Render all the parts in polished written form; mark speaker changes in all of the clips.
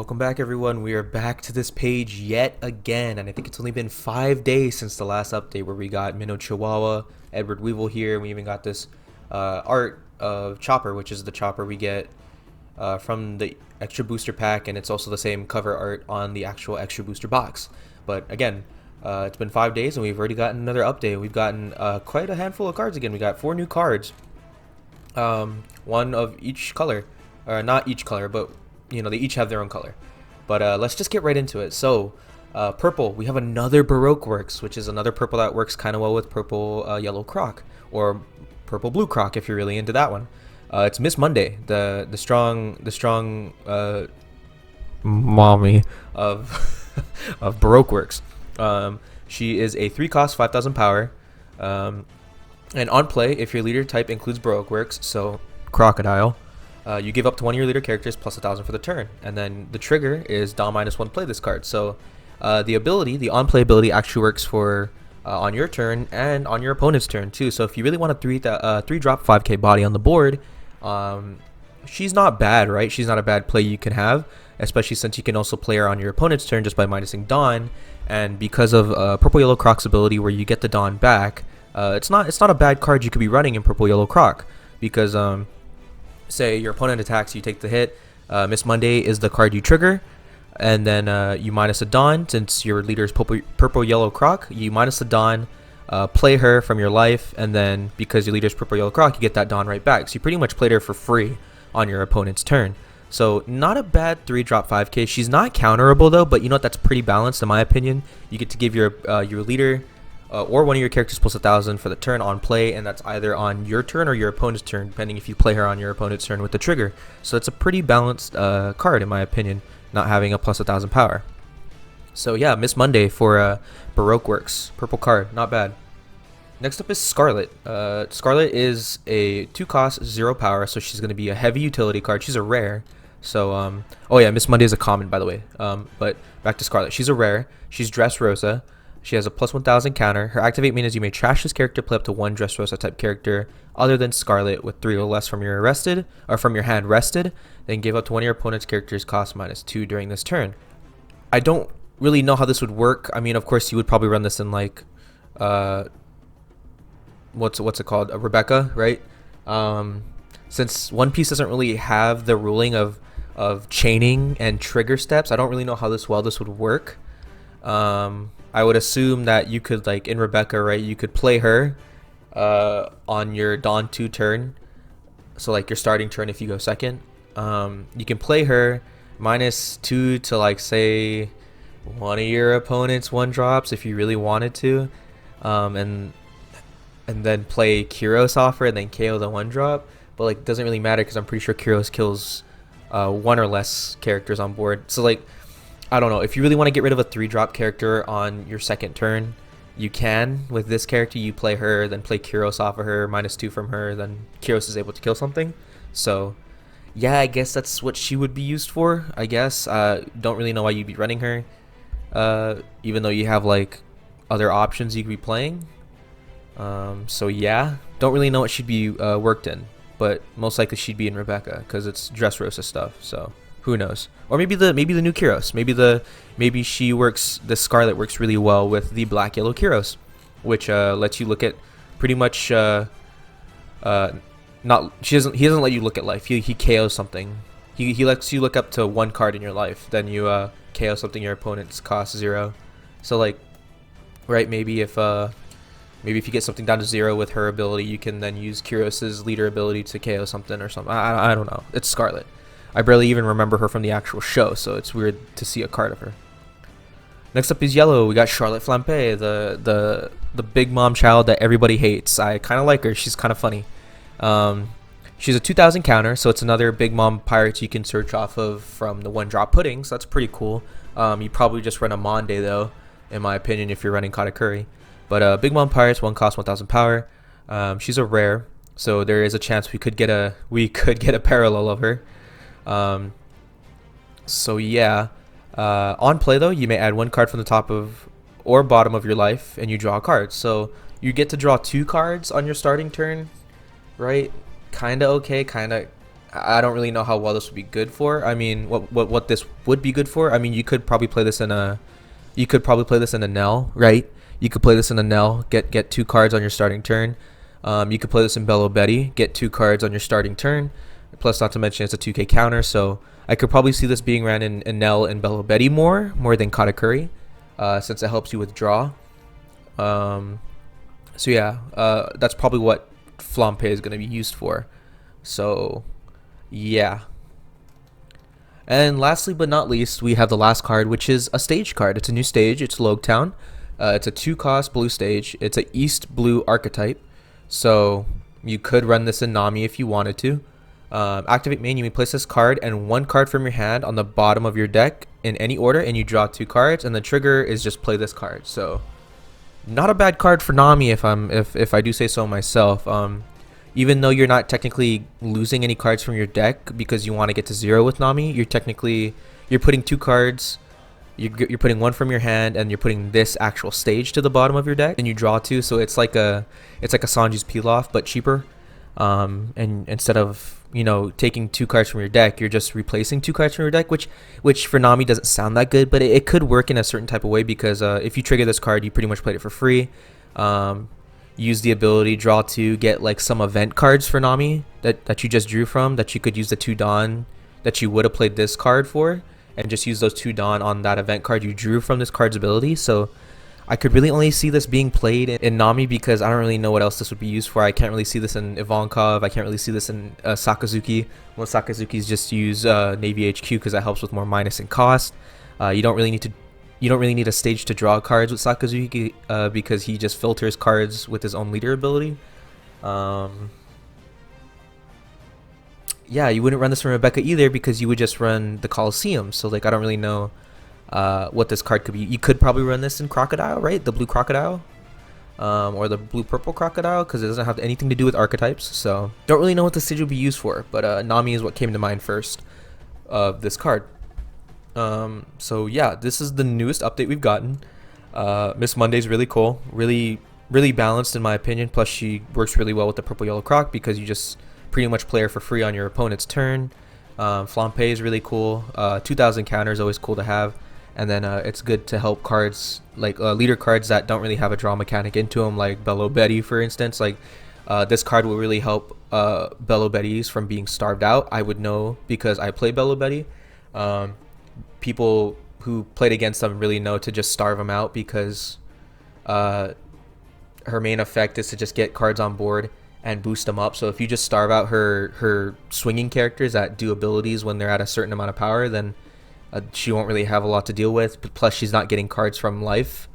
Speaker 1: Welcome back, everyone. We are back to this page yet again, and I think it's only been 5 days since the last update where we got Minnow Chihuahua, Edward Weevil here, and we even got this art of Chopper, which is the Chopper we get from the extra booster pack, and it's also the same cover art on the actual extra booster box. But again, it's been 5 days, and we've already gotten another update. We've gotten quite a handful of cards again. We got 4 new cards, one of each color, or not each color, but you know, they each have their own color. But let's just get right into it. So purple, we have another Baroque Works, which is another purple that works kind of well with purple yellow croc, or purple blue croc if you're really into that one. It's Miss Monday, the strong mommy of of Baroque Works. She is a 3-cost 5,000 power, and on play, if your leader type includes Baroque Works, so crocodile, you give up to one of your leader characters plus 1,000 for the turn, and then the trigger is Dawn -1 play this card. So the ability, the on-play ability, actually works for on your turn and on your opponent's turn too. So if you really want a 3-drop 5k body on the board, she's not bad, right? She's not a bad play you can have, especially since you can also play her on your opponent's turn just by minusing Dawn. And because of purple yellow croc's ability where you get the Dawn back, it's not a bad card you could be running in purple yellow croc, because say your opponent attacks, you take the hit. Miss Monday is the card you trigger, and then you minus a Dawn. Since your leader is purple yellow croc, you minus the Dawn, play her from your life, and then because your leader is purple yellow croc, you get that Dawn right back. So you pretty much played her for free on your opponent's turn. So not a bad 3-drop 5k. She's not counterable though, but you know what? That's pretty balanced in my opinion. You get to give your leader or one of your characters plus 1,000 for the turn on play, and that's either on your turn or your opponent's turn, depending if you play her on your opponent's turn with the trigger. So it's a pretty balanced card in my opinion, not having a plus 1,000 power. So yeah, Miss Monday for Baroque Works, purple card, not bad. Next up is Scarlet. Scarlet is a 2-cost 0 power, so she's going to be a heavy utility card. She's a rare. So oh yeah, Miss Monday is a common, by the way. But back to Scarlet. She's a rare. She's Dressrosa. She has a plus 1,000 counter. Her activate means you may trash this character, play up to one Dressrosa type character other than Scarlet with 3 or less from your hand rested. Then give up to one of your opponent's characters cost -2 during this turn. I don't really know how this would work. I mean, of course, you would probably run this in like what's it called, a Rebecca, right? Since One Piece doesn't really have the ruling of chaining and trigger steps, I don't really know how this would work. I would assume that you could, like in Rebecca, right, you could play her on your Dawn 2 turn, so like your starting turn if you go second. You can play her -2 to, like, say one of your opponent's 1-drops if you really wanted to, and then play Kyros off her and then KO the 1-drop. But like, it doesn't really matter because I'm pretty sure Kyros kills 1 or less characters on board. So like, I don't know, if you really want to get rid of a 3-drop character on your second turn, you can. With this character, you play her, then play Kyros off of her, -2 from her, then Kyros is able to kill something. So yeah, I guess that's what she would be used for, I guess. Don't really know why you'd be running her, even though you have like other options you could be playing. So yeah, don't really know what she'd be worked in, but most likely she'd be in Rebecca because it's Dressrosa stuff. So who knows? Or maybe the new Kyros. Maybe she works. The Scarlet works really well with the black yellow Kyros, which lets you look at pretty much. He doesn't let you look at life. He KOs something. He lets you look up to 1 card in your life. Then you KO something your opponent's cost 0. So like, right? Maybe if you get something down to 0 with her ability, you can then use Kyros's leader ability to KO something or something. I don't know. It's Scarlet. I barely even remember her from the actual show, so it's weird to see a card of her. Next up is yellow. We got Charlotte Flampe, the big mom child that everybody hates. I kind of like her. She's kind of funny. She's a 2,000 counter, so it's another big mom pirate you can search off of from the 1-drop pudding, so that's pretty cool. You probably just run a Monday though, in my opinion, if you're running Katakuri. But Big Mom Pirates, 1-cost 1,000 power. She's a rare, so there is a chance we could get a parallel of her. So yeah, on play though, you may add 1 card from the top of or bottom of your life, and you draw a card. So you get to draw 2 cards on your starting turn, right? Kinda okay, kinda I don't really know how well this would be good for. I mean, what this would be good for. I mean, you could probably play this in a Nell, right? You could play this in a Nell, get 2 cards on your starting turn. You could play this in Bello Betty, get 2 cards on your starting turn. Plus, not to mention, it's a 2K counter, so I could probably see this being ran in Nell and Bello Betty more than Katakuri, since it helps you withdraw. So yeah, that's probably what Flampe is going to be used for. So yeah. And lastly but not least, we have the last card, which is a stage card. It's a new stage. It's Loguetown. It's a 2-cost blue stage. It's an East blue archetype. So you could run this in Nami if you wanted to. Activate main, you may place this card and 1 card from your hand on the bottom of your deck in any order, and you draw 2 cards, and the trigger is just play this card. So not a bad card for Nami if I do say so myself. Even though you're not technically losing any cards from your deck because you want to get to 0 with Nami, you're putting 2 cards. You're putting 1 from your hand, and you're putting this actual stage to the bottom of your deck, and you draw 2. So it's like a Sanji's Pilaf but cheaper. And instead of taking 2 cards from your deck, you're just replacing 2 cards from your deck, which for Nami doesn't sound that good, but it could work in a certain type of way because if you trigger this card, you pretty much played it for free. Use the ability draw 2, get like some event cards for Nami that you just drew from, that you could use the 2 Dawn that you would have played this card for, and just use those 2 Dawn on that event card you drew from this card's ability. So I could really only see this being played in Nami because I don't really know what else this would be used for. I can't really see this in Ivankov. I can't really see this in Sakazuki. Most Sakazukis just use Navy HQ because that helps with more minus and cost. You don't really need a stage to draw cards with Sakazuki because he just filters cards with his own leader ability. Yeah, you wouldn't run this from Rebecca either because you would just run the Colosseum. So like I don't really know what this card could be. You could probably run this in Crocodile, right? The blue Crocodile, or the blue purple Crocodile, because it doesn't have anything to do with archetypes. So don't really know what the stage would be used for, but Nami is what came to mind first of this card. So yeah, this is the newest update we've gotten. Miss Monday's really cool, really balanced in my opinion. Plus she works really well with the purple yellow croc because you just pretty much play her for free on your opponent's turn. Flampe is really cool. 2000 counter is always cool to have. And then it's good to help cards like leader cards that don't really have a draw mechanic into them, like Bello Betty, for instance. Like this card will really help Bello Bettys from being starved out. I would know because I play Bello Betty. People who played against them really know to just starve them out because her main effect is to just get cards on board and boost them up. So if you just starve out her swinging characters that do abilities when they're at a certain amount of power, then she won't really have a lot to deal with. But plus she's not getting cards from life,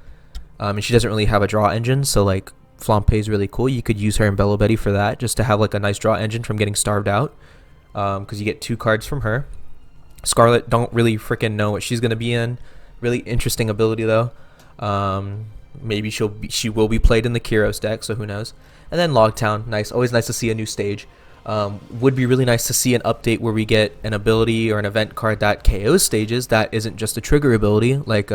Speaker 1: and she doesn't really have a draw engine. So like Flampe is really cool. You could use her in Bello Betty for that, just to have like a nice draw engine from getting starved out, because you get 2 cards from her. Scarlet, don't really freaking know what she's gonna be in. Really interesting ability though. Maybe she will be played in the Kyros deck, so who knows. And then Loguetown, nice. Always nice to see a new stage. Would be really nice to see an update where we get an ability or an event card that KOs stages that isn't just a trigger ability, like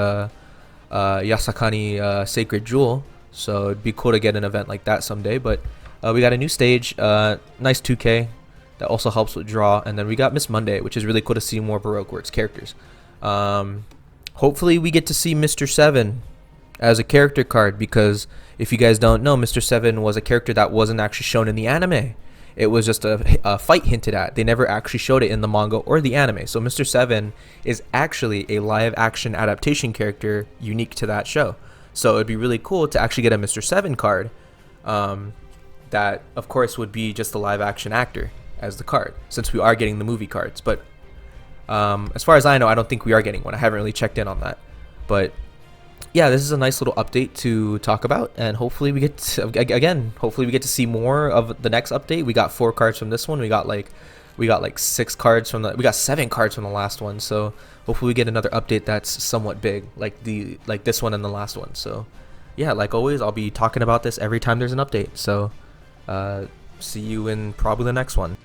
Speaker 1: Yasakani Sacred Jewel. So it'd be cool to get an event like that someday. But we got a new stage, nice 2K that also helps with draw. And then we got Miss Monday, which is really cool to see more Baroque Works characters. Hopefully we get to see Mr. 7 as a character card, because if you guys don't know, Mr. 7 was a character that wasn't actually shown in the anime. It was just a fight hinted at. They never actually showed it in the manga or the anime. So Mr. 7 is actually a live action adaptation character unique to that show. So it'd be really cool to actually get a Mr. 7 card that of course would be just the live action actor as the card, since we are getting the movie cards. But as far as I know, I don't think we are getting one. I haven't really checked in on that. But yeah, this is a nice little update to talk about, and hopefully we get to, hopefully we get to see more of the next update. We got 4 cards from this one. We got like 6 cards from we got 7 cards from the last one. So hopefully we get another update that's somewhat big, like this one and the last one. So yeah, like always, I'll be talking about this every time there's an update. So see you in probably the next one.